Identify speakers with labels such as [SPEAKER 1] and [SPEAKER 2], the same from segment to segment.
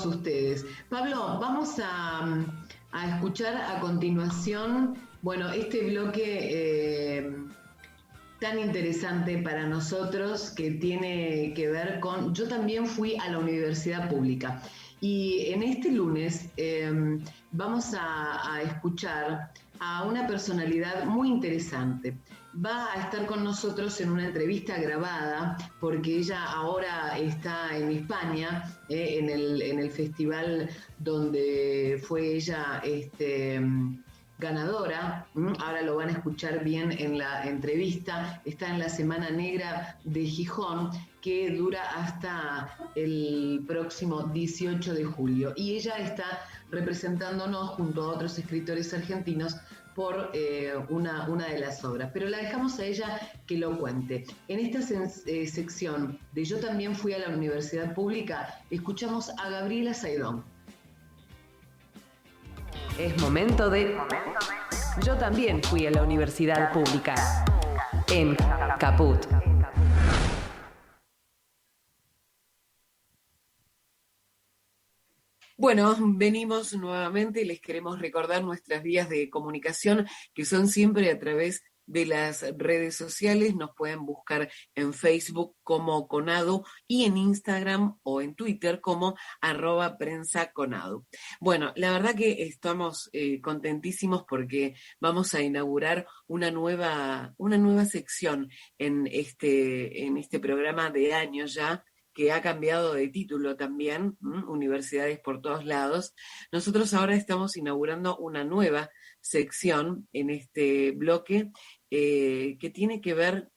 [SPEAKER 1] todos ustedes. Pablo, vamos a escuchar a continuación, bueno, este bloque tan interesante para nosotros que tiene que ver con, yo también fui a la universidad pública y en este lunes vamos a escuchar a una personalidad muy interesante. Va a estar con nosotros en una entrevista grabada porque ella ahora está en España, en el festival donde fue ella ganadora. Ahora lo van a escuchar bien en la entrevista. Está en la Semana Negra de Gijón, que dura hasta el próximo 18 de julio. Y ella está representándonos junto a otros escritores argentinos por una de las obras. Pero la dejamos a ella que lo cuente. En esta sección de Yo también fui a la universidad pública, escuchamos a Gabriela Saidón.
[SPEAKER 2] Es momento de... Yo también fui a la universidad pública, en Caput.
[SPEAKER 3] Bueno, venimos nuevamente y les queremos recordar nuestras vías de comunicación, que son siempre a través de las redes sociales. Nos pueden buscar en Facebook como Conadu y en Instagram o en Twitter como @prensaconadu. Bueno, la verdad que estamos contentísimos porque vamos a inaugurar una nueva sección en este programa de años ya, que ha cambiado de título también, Universidades por todos lados. Nosotros ahora estamos inaugurando una nueva sección en este bloque que tiene que ver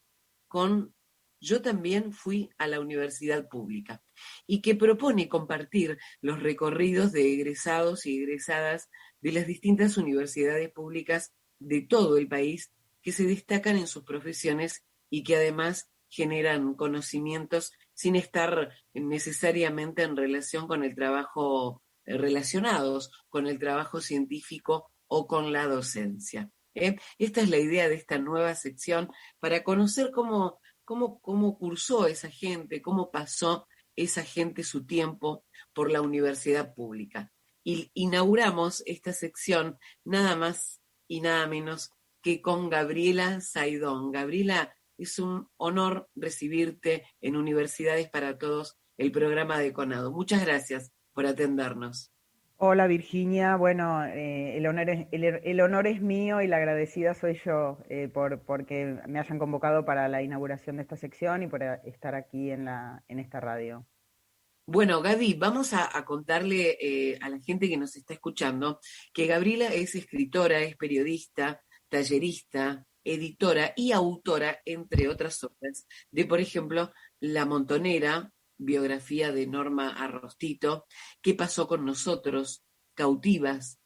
[SPEAKER 3] con Yo también fui a la universidad pública y que propone compartir los recorridos de egresados y egresadas de las distintas universidades públicas de todo el país que se destacan en sus profesiones y que además generan conocimientos sin estar necesariamente en relación con el trabajo, relacionados con el trabajo científico o con la docencia. Esta es la idea de esta nueva sección para conocer cómo cursó esa gente, cómo pasó esa gente su tiempo por la universidad pública. Y inauguramos esta sección nada más y nada menos que con Gabriela Saidón. Gabriela, es un honor recibirte en Universidades para Todos, el programa de Conadu. Muchas gracias por atendernos.
[SPEAKER 4] Hola Virginia, bueno, el honor es mío y la agradecida soy yo porque me hayan convocado para la inauguración de esta sección y por estar aquí en esta radio.
[SPEAKER 3] Bueno, Gaby, vamos a contarle a la gente que nos está escuchando que Gabriela es escritora, es periodista, tallerista, editora y autora, entre otras obras, de, por ejemplo, La Montonera, biografía de Norma Arrostito, ¿Qué pasó con nosotros?, Cautivas,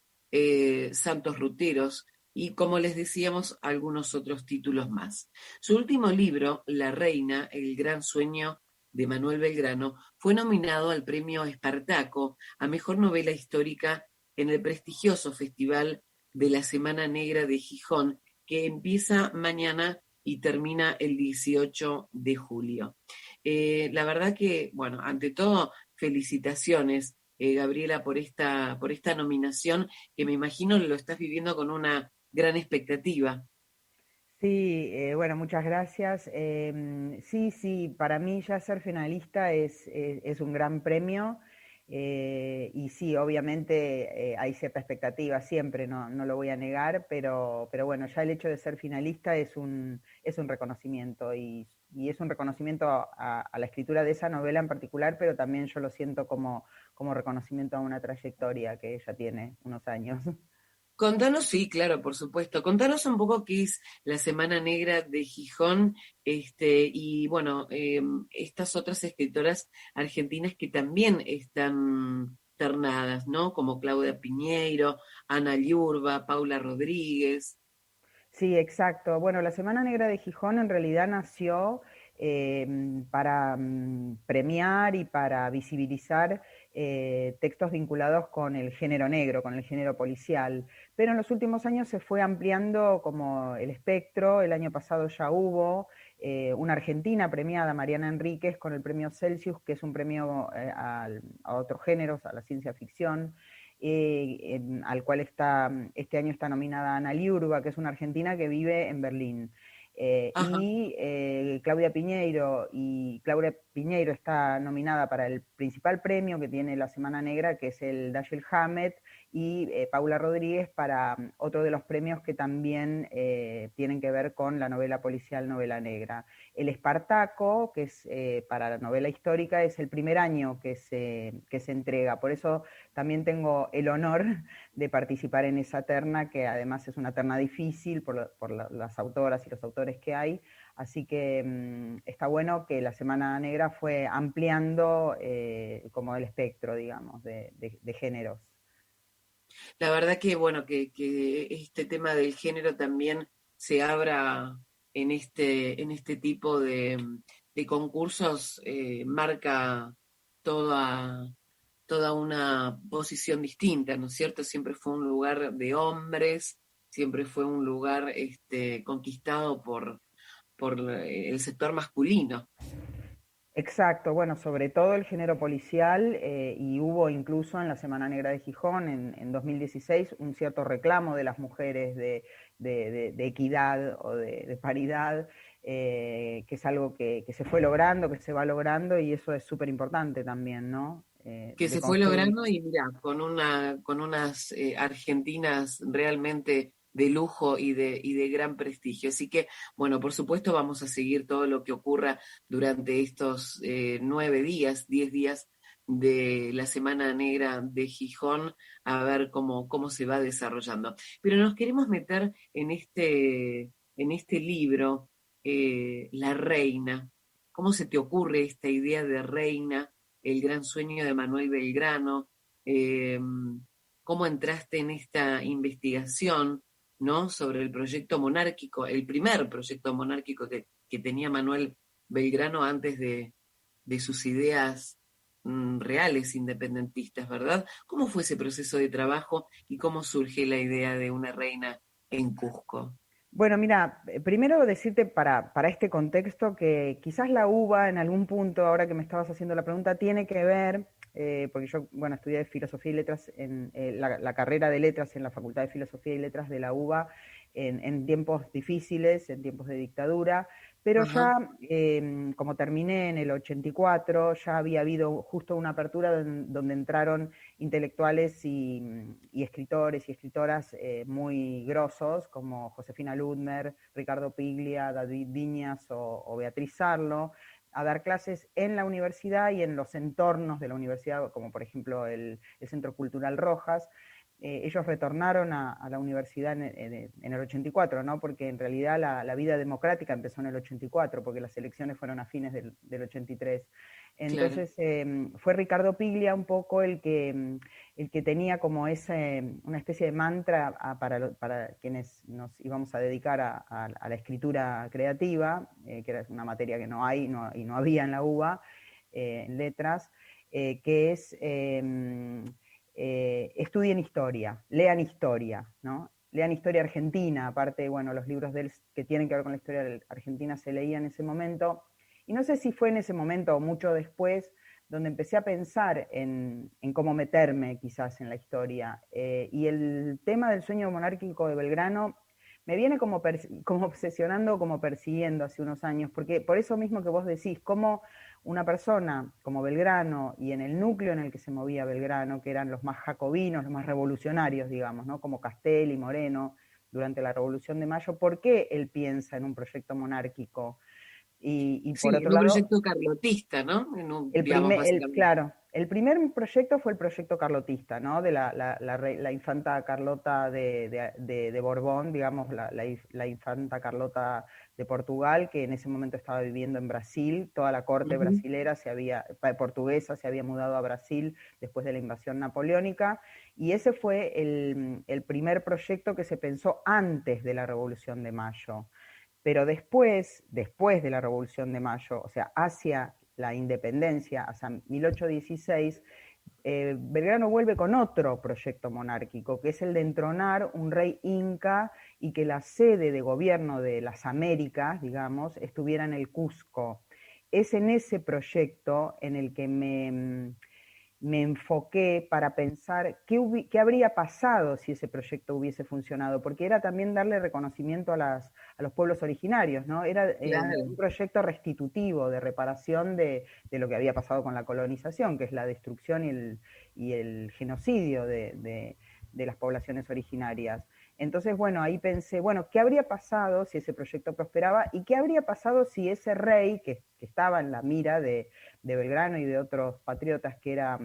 [SPEAKER 3] Santos Ruteros y, como les decíamos, algunos otros títulos más. Su último libro, La Reina, el gran sueño de Manuel Belgrano, fue nominado al premio Espartaco a Mejor Novela Histórica en el prestigioso Festival de la Semana Negra de Gijón, que empieza mañana y termina el 18 de julio. La verdad que, bueno, ante todo, felicitaciones, Gabriela, por esta nominación, que me imagino lo estás viviendo con una gran expectativa.
[SPEAKER 4] Sí, bueno, muchas gracias. Sí, para mí ya ser finalista es un gran premio y sí, obviamente hay cierta expectativa siempre, no lo voy a negar, pero bueno, ya el hecho de ser finalista es un reconocimiento y es un reconocimiento a la escritura de esa novela en particular, pero también yo lo siento como reconocimiento a una trayectoria que ya tiene unos años.
[SPEAKER 3] Contanos, sí, claro, por supuesto. Contanos un poco qué es la Semana Negra de Gijón, y bueno, estas otras escritoras argentinas que también están ternadas, ¿no? Como Claudia Piñeiro, Ana Liurba, Paula Rodríguez.
[SPEAKER 4] Sí, exacto. Bueno, la Semana Negra de Gijón en realidad nació para premiar y para visibilizar textos vinculados con el género negro, con el género policial. Pero en los últimos años se fue ampliando como el espectro. El año pasado ya hubo una argentina premiada, Mariana Enríquez, con el premio Celsius, que es un premio a otros géneros, a la ciencia ficción, al cual este año está nominada Ana Liurba, que es una argentina que vive en Berlín. Claudia Piñeiro, está nominada para el principal premio que tiene la Semana Negra, que es el Dashiell Hammett, y Paula Rodríguez para otro de los premios que también tienen que ver con la novela policial, novela negra. El Espartaco, que es para la novela histórica, es el primer año que se entrega. Por eso también tengo el honor de participar en esa terna, que además es una terna difícil por las autoras y los autores que hay. Así que está bueno que la Semana Negra fue ampliando como el espectro, digamos, de géneros.
[SPEAKER 3] La verdad que, bueno, que este tema del género también se abra en este tipo de concursos, marca toda, toda una posición distinta, ¿no es cierto? Siempre fue un lugar de hombres, siempre fue un lugar conquistado por el sector masculino.
[SPEAKER 4] Exacto, bueno, sobre todo el género policial, y hubo incluso en la Semana Negra de Gijón en 2016 un cierto reclamo de las mujeres de equidad o de paridad, que es algo que se fue logrando, que se va logrando, y eso es súper importante también, ¿no?
[SPEAKER 3] Que
[SPEAKER 4] De
[SPEAKER 3] se fue
[SPEAKER 4] construir.
[SPEAKER 3] logrando y mira, con unas argentinas realmente de lujo y de gran prestigio. Así que, bueno, por supuesto vamos a seguir todo lo que ocurra durante estos 9 días, 10 días de la Semana Negra de Gijón, a ver cómo se va desarrollando. Pero nos queremos meter en este libro, La Reina. ¿Cómo se te ocurre esta idea de reina? El gran sueño de Manuel Belgrano, eh, cómo entraste en esta investigación, ¿no? Sobre el proyecto monárquico, el primer proyecto monárquico que tenía Manuel Belgrano antes de sus ideas reales independentistas, ¿verdad? ¿Cómo fue ese proceso de trabajo y cómo surge la idea de una reina en Cusco?
[SPEAKER 4] Bueno, mira, primero decirte para este contexto que quizás la uva en algún punto, ahora que me estabas haciendo la pregunta, tiene que ver, porque yo, bueno, estudié Filosofía y Letras, la carrera de Letras en la Facultad de Filosofía y Letras de la UBA en tiempos difíciles, en tiempos de dictadura, pero
[SPEAKER 3] Ajá.
[SPEAKER 4] ya, como terminé en el 84, ya había habido justo una apertura donde entraron intelectuales y escritores y escritoras muy grosos, como Josefina Ludmer, Ricardo Piglia, David Viñas o Beatriz Sarlo, a dar clases en la universidad y en los entornos de la universidad, como por ejemplo el Centro Cultural Rojas. Ellos retornaron a la universidad en el 84, ¿no? Porque en realidad la vida democrática empezó en el 84, porque las elecciones fueron a fines del 83.
[SPEAKER 3] Claro.
[SPEAKER 4] Entonces fue Ricardo Piglia un poco el que tenía como una especie de mantra para quienes nos íbamos a dedicar a la escritura creativa, que era una materia que no hay y no había en la UBA, en letras, que es estudien historia, lean historia, ¿no? Lean historia argentina, aparte, bueno, los libros de él que tienen que ver con la historia argentina se leían en ese momento. Y no sé si fue en ese momento o mucho después donde empecé a pensar en cómo meterme quizás en la historia. Y el tema del sueño monárquico de Belgrano me viene como obsesionando, como persiguiendo hace unos años, porque por eso mismo que vos decís, cómo una persona como Belgrano y en el núcleo en el que se movía Belgrano, que eran los más jacobinos, los más revolucionarios, digamos, ¿no? Como Castelli, Moreno, durante la Revolución de Mayo, ¿por qué él piensa en un proyecto monárquico? Y por
[SPEAKER 3] Sí,
[SPEAKER 4] otro
[SPEAKER 3] en un
[SPEAKER 4] lado,
[SPEAKER 3] proyecto carlotista, ¿no? Digamos, básicamente.
[SPEAKER 4] claro, el primer proyecto fue el proyecto carlotista, ¿no? De la infanta Carlota de Borbón, digamos, la infanta Carlota de Portugal, que en ese momento estaba viviendo en Brasil. Toda la corte
[SPEAKER 3] Ujú.
[SPEAKER 4] brasilera portuguesa se había mudado a Brasil después de la invasión napoleónica, y ese fue el primer proyecto que se pensó antes de la Revolución de Mayo. Pero después de la Revolución de Mayo, o sea, hacia la independencia, hacia 1816, Belgrano vuelve con otro proyecto monárquico, que es el de entronar un rey inca y que la sede de gobierno de las Américas, digamos, estuviera en el Cusco. Es en ese proyecto en el que me enfoqué para pensar qué habría pasado si ese proyecto hubiese funcionado, porque era también darle reconocimiento a los pueblos originarios, ¿no? Era
[SPEAKER 3] Claro.
[SPEAKER 4] un proyecto restitutivo, de reparación de lo que había pasado con la colonización, que es la destrucción y el genocidio de las poblaciones originarias. Entonces, bueno, ahí pensé, bueno, ¿qué habría pasado si ese proyecto prosperaba? ¿Y qué habría pasado si ese rey, que estaba en la mira de Belgrano y de otros patriotas, que era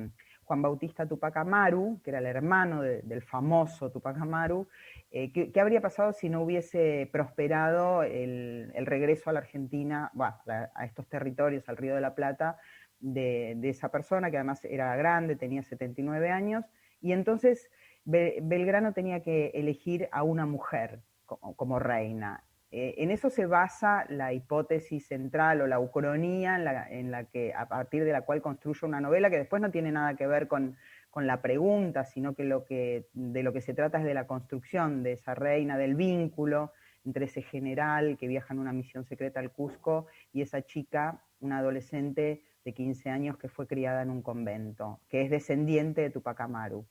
[SPEAKER 4] Juan Bautista Tupac Amaru, que era el hermano del famoso Tupac Amaru, ¿qué habría pasado si no hubiese prosperado el regreso a la Argentina, a estos territorios, al Río de la Plata, de esa persona, que además era grande, tenía 79 años, y entonces Belgrano tenía que elegir a una mujer como reina. En eso se basa la hipótesis central o la ucronía en la que, a partir de la cual construye una novela que después no tiene nada que ver con la pregunta, sino que de lo que se trata es de la construcción de esa reina, del vínculo entre ese general que viaja en una misión secreta al Cusco y esa chica, una adolescente de 15 años que fue criada en un convento, que es descendiente de Tupac Amaru,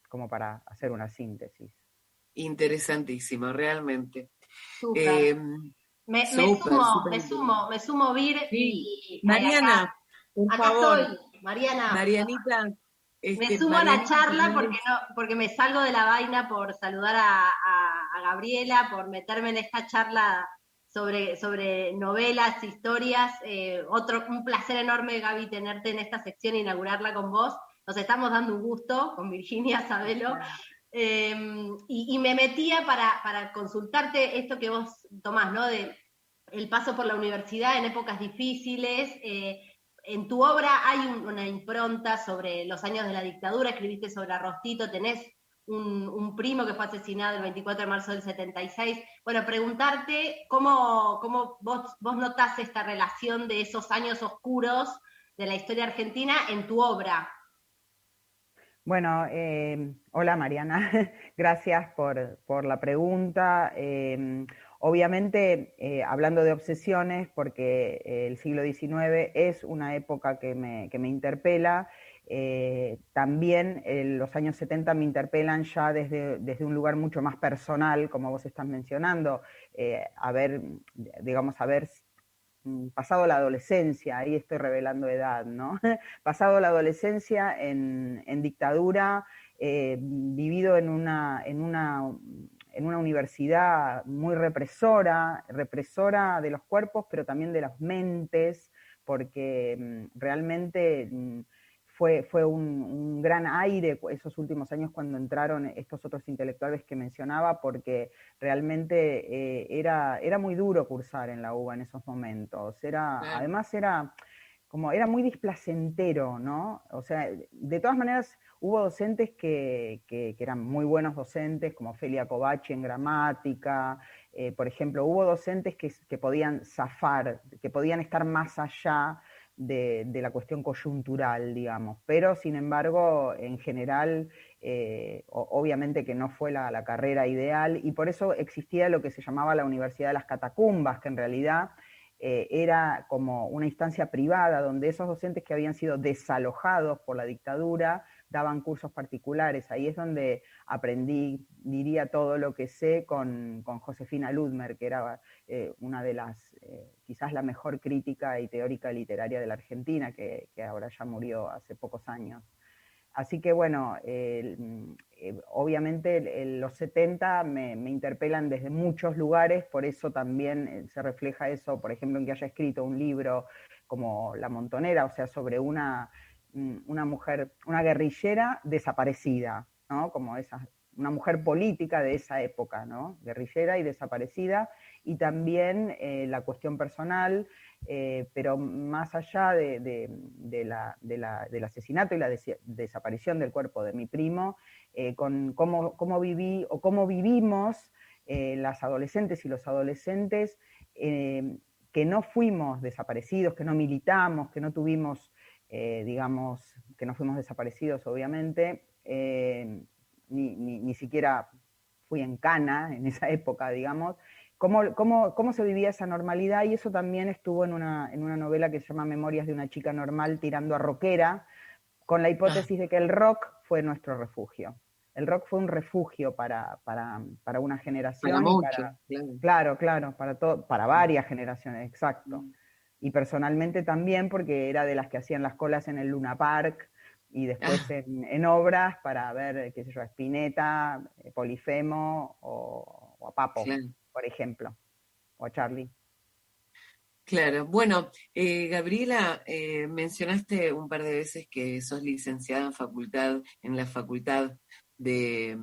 [SPEAKER 4] como para hacer una síntesis.
[SPEAKER 3] Interesantísimo, realmente.
[SPEAKER 5] Súper.
[SPEAKER 3] Súper, súper
[SPEAKER 5] Me sumo, Vir,
[SPEAKER 3] Sí.
[SPEAKER 5] y
[SPEAKER 3] Mariana, por
[SPEAKER 5] acá
[SPEAKER 3] favor.
[SPEAKER 5] estoy, Mariana.
[SPEAKER 3] Marianita.
[SPEAKER 5] Me sumo a la
[SPEAKER 3] Marianita,
[SPEAKER 5] charla porque me salgo de la vaina por saludar a Gabriela, por meterme en esta charla sobre novelas, historias. Un placer enorme, Gaby, tenerte en esta sección e inaugurarla con vos. Nos estamos dando un gusto con Virginia Sabelo. Y me metía para consultarte esto que vos tomás, ¿no? De el paso por la universidad en épocas difíciles. En tu obra hay una impronta sobre los años de la dictadura, escribiste sobre Arrostito, tenés un primo que fue asesinado el 24 de marzo del 76. Bueno, preguntarte cómo vos notás esta relación de esos años oscuros de la historia argentina en tu obra.
[SPEAKER 4] Bueno, hola Mariana, gracias por la pregunta. Obviamente, hablando de obsesiones, porque el siglo XIX es una época que me interpela, también los años 70 me interpelan ya desde un lugar mucho más personal, como vos estás mencionando, haber pasado la adolescencia, ahí estoy revelando edad, ¿no? Pasado la adolescencia en dictadura, vivido en una universidad muy represora de los cuerpos, pero también de las mentes, porque realmente fue un gran aire esos últimos años cuando entraron estos otros intelectuales que mencionaba, porque realmente era muy duro cursar en la UBA en esos momentos. Además era muy displacentero, ¿no? O sea, de todas maneras hubo docentes que eran muy buenos docentes, como Felia Kovachi en gramática, por ejemplo, hubo docentes que podían zafar, que podían estar más allá de la cuestión coyuntural, digamos, pero sin embargo, en general, obviamente que no fue la carrera ideal, y por eso existía lo que se llamaba la Universidad de las Catacumbas, que en realidad era como una instancia privada donde esos docentes que habían sido desalojados por la dictadura daban cursos particulares. Ahí es donde aprendí, diría, todo lo que sé con Josefina Ludmer, que era una de las, quizás la mejor crítica y teórica literaria de la Argentina, que ahora ya murió hace pocos años. Así que bueno, obviamente los 70 me interpelan desde muchos lugares, por eso también se refleja eso, por ejemplo, en que haya escrito un libro como La Montonera, o sea, sobre una mujer, una guerrillera desaparecida, ¿no? Como una mujer política de esa época, ¿no? Guerrillera y desaparecida, y también la cuestión personal, pero más allá del asesinato y la desaparición del cuerpo de mi primo, con cómo viví o cómo vivimos las adolescentes y los adolescentes que no fuimos desaparecidos, que no militamos, que no tuvimos digamos, que nos fuimos desaparecidos, obviamente, ni siquiera fui en cana en esa época, digamos, cómo se vivía esa normalidad, y eso también estuvo en una novela que se llama Memorias de una chica normal tirando a rockera, con la hipótesis de que el rock fue nuestro refugio. El rock fue un refugio para una generación.
[SPEAKER 3] Para
[SPEAKER 4] claro, para varias generaciones, exacto. Y personalmente también, porque era de las que hacían las colas en el Luna Park y después en obras para ver, qué sé yo, a Spinetta, Polifemo o a Papo, por ejemplo, o a Charlie.
[SPEAKER 3] Claro, bueno, Gabriela, mencionaste un par de veces que sos licenciada en la Facultad de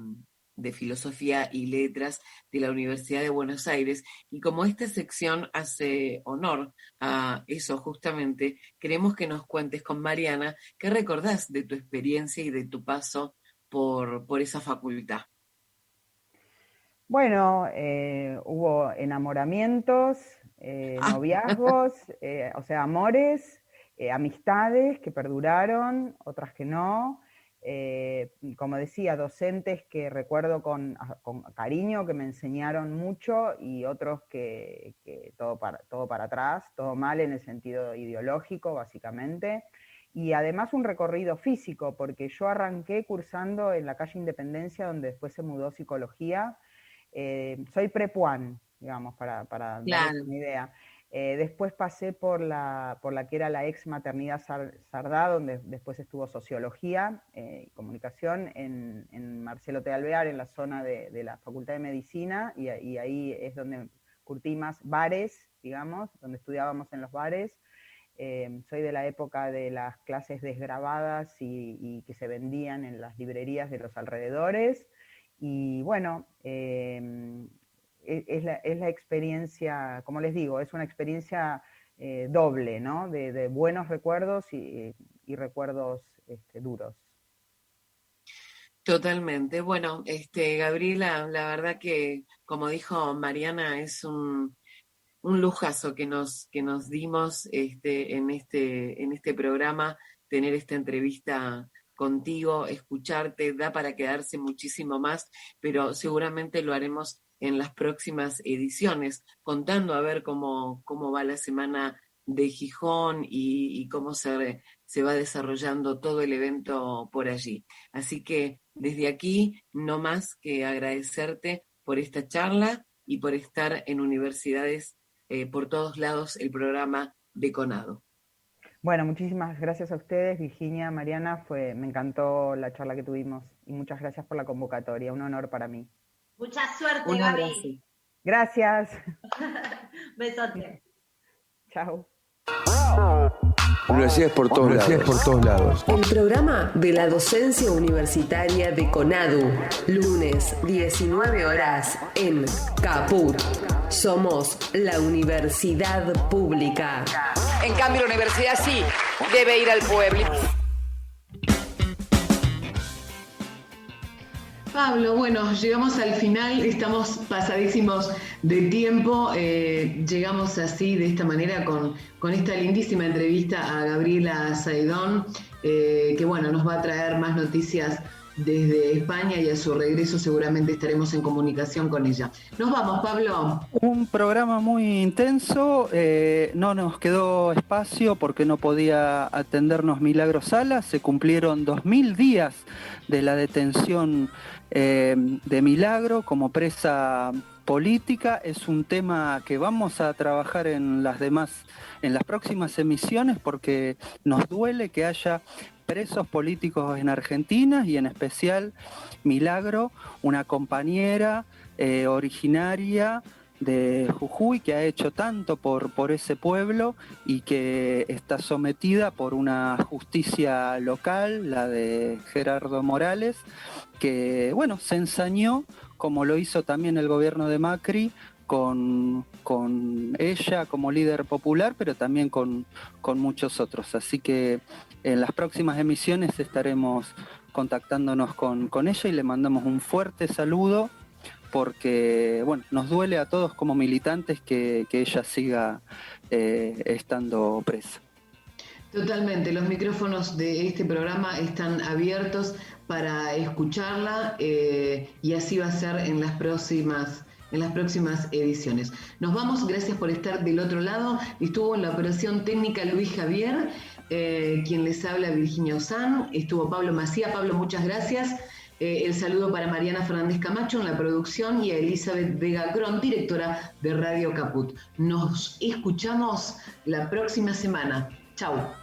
[SPEAKER 3] Filosofía y Letras de la Universidad de Buenos Aires, y como esta sección hace honor a eso justamente, queremos que nos cuentes con Mariana qué recordás de tu experiencia y de tu paso por esa facultad.
[SPEAKER 4] Bueno, hubo enamoramientos, noviazgos, o sea, amores, amistades que perduraron, otras que no. Como decía, docentes que recuerdo con cariño, que me enseñaron mucho, y otros que todo para atrás, todo mal en el sentido ideológico, básicamente. Y además un recorrido físico, porque yo arranqué cursando en la calle Independencia, donde después se mudó psicología. Soy prepuan, digamos, para darles una idea. Después pasé por la que era la ex maternidad Sardá, donde después estuvo sociología y comunicación en Marcelo T. Alvear, en la zona de la Facultad de Medicina, y ahí es donde curtí más bares, digamos, donde estudiábamos en los bares. Soy de la época de las clases desgrabadas y que se vendían en las librerías de los alrededores. Y bueno, es la experiencia, como les digo, es una experiencia doble, ¿no? De buenos recuerdos y recuerdos duros.
[SPEAKER 3] Totalmente. Bueno, Gabriela, la verdad que, como dijo Mariana, es un lujazo que nos dimos en este programa, tener esta entrevista contigo, escucharte, da para quedarse muchísimo más, pero seguramente lo haremos en las próximas ediciones, contando a ver cómo va la semana de Gijón y cómo se va desarrollando todo el evento por allí. Así que desde aquí, no más que agradecerte por esta charla y por estar en Universidades por todos lados, el programa de CONADO.
[SPEAKER 4] Bueno, muchísimas gracias a ustedes, Virginia, Mariana, me encantó la charla que tuvimos, y muchas gracias por la convocatoria, un honor para mí.
[SPEAKER 5] Mucha suerte,
[SPEAKER 3] Un abrazo.
[SPEAKER 5] Gaby.
[SPEAKER 4] Gracias.
[SPEAKER 5] Besote.
[SPEAKER 4] Chao.
[SPEAKER 6] Universidades por todos lados.
[SPEAKER 2] El programa de la docencia universitaria de CONADU, lunes 19 horas en Caput. Somos la universidad pública.
[SPEAKER 7] En cambio, la universidad sí debe ir al pueblo.
[SPEAKER 1] Pablo, bueno, llegamos al final, estamos pasadísimos de tiempo, llegamos así, de esta manera, con esta lindísima entrevista a Gabriela Saidón, que bueno, nos va a traer más noticias desde España, y a su regreso seguramente estaremos en comunicación con ella. Nos vamos, Pablo.
[SPEAKER 8] Un programa muy intenso, no nos quedó espacio porque no podía atendernos Milagro Sala, se cumplieron 2000 días de la detención de Milagro como presa política. Es un tema que vamos a trabajar en las próximas emisiones, porque nos duele que haya presos políticos en Argentina, y en especial Milagro, una compañera originaria de Jujuy que ha hecho tanto por ese pueblo y que está sometida por una justicia local, la de Gerardo Morales, que bueno, se ensañó, como lo hizo también el gobierno de Macri, con ella como líder popular, pero también con muchos otros. Así que en las próximas emisiones estaremos contactándonos con ella, y le mandamos un fuerte saludo, porque bueno, nos duele a todos como militantes que ella siga estando presa.
[SPEAKER 1] Totalmente, los micrófonos de este programa están abiertos para escucharla y así va a ser en las próximas ediciones. Nos vamos, gracias por estar del otro lado. Estuvo en la operación técnica Luis Javier, quien les habla Virginia Ozán, estuvo Pablo Macía. Pablo, muchas gracias. El saludo para Mariana Fernández Camacho en la producción y a Elizabeth Vega Cron, directora de Radio Caput. Nos escuchamos la próxima semana. Chau.